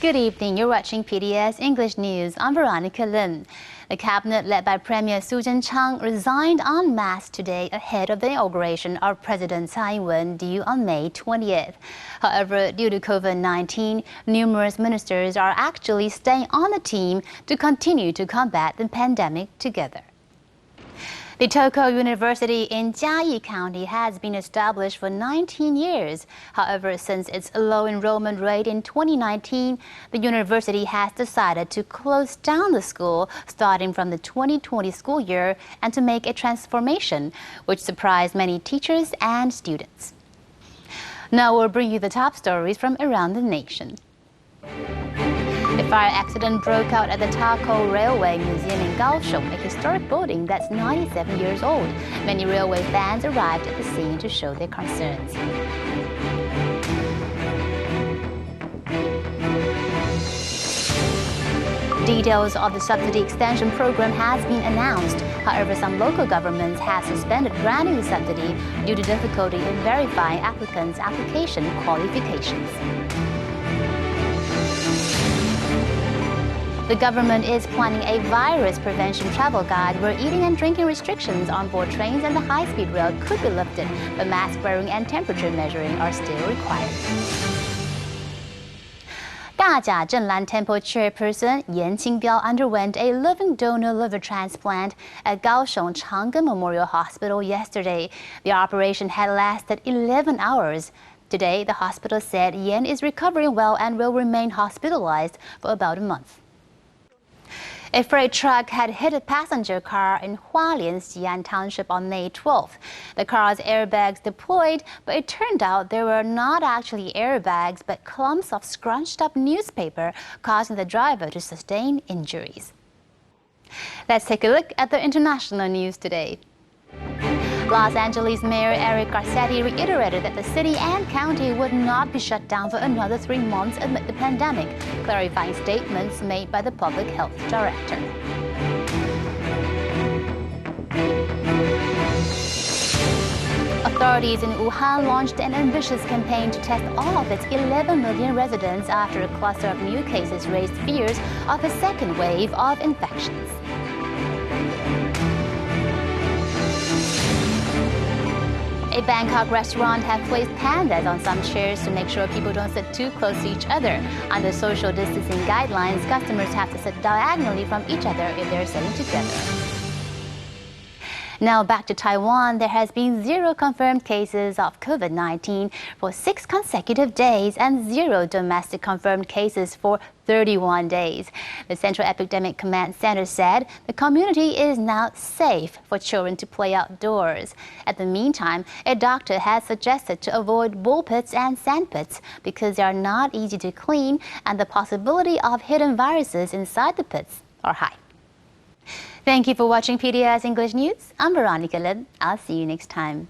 Good evening. You're watching PBS English News. I'm Veronica Lim. The cabinet led by Premier Su Jin-chang resigned en masse today ahead of the inauguration of President Tsai Ing-wen due on May 20th. However, due to COVID-19, numerous ministers are actually staying on the team to continue to combat the pandemic together. The Toco University in Jiayi County has been established for 19 years. However, since its low enrollment rate in 2019, the university has decided to close down the school starting from the 2020 school year and to make a transformation, which surprised many teachers and students. Now we'll bring you the top stories from around the nation. A fire accident broke out at the Toco Railway Museum in Kaohsiung, a historic building that's 97 years old. Many railway fans arrived at the scene to show their concerns. Details of the subsidy extension program has been announced. However, some local governments have suspended granting the subsidy due to difficulty in verifying applicants' application qualifications. The government is planning a virus prevention travel guide where eating and drinking restrictions on board trains and the high-speed rail could be lifted, but mask wearing and temperature measuring are still required. 大甲镇澜 Temple chairperson Yan Qingbiao underwent a living donor liver transplant at Kaohsiung Chang'an Memorial Hospital yesterday. The operation had lasted 11 hours. Today, the hospital said Yan is recovering well and will remain hospitalized for about a month. A freight truck had hit a passenger car in Hualien's Xi'an Township on May 12th. The car's airbags deployed, but it turned out there were not actually airbags, but clumps of scrunched-up newspaper, causing the driver to sustain injuries. Let's take a look at the international news today. Los Angeles Mayor Eric Garcetti reiterated that the city and county would not be shut down for another 3 months amid the pandemic, clarifying statements made by the public health director. Authorities in Wuhan launched an ambitious campaign to test all of its 11 million residents after a cluster of new cases raised fears of a second wave of infections. A Bangkok restaurant has placed pandas on some chairs to make sure people don't sit too close to each other. Under social distancing guidelines, customers have to sit diagonally from each other if they're sitting together. Now back to Taiwan, there has been 0 confirmed cases of COVID-19 for 6 consecutive days and 0 domestic confirmed cases for 31 days. The Central Epidemic Command Center said the community is now safe for children to play outdoors. At the meantime, a doctor has suggested to avoid bull pits and sand pits because they are not easy to clean and the possibility of hidden viruses inside the pits are high. Thank you for watching PBS English News. I'm Veronica Lim. I'll see you next time.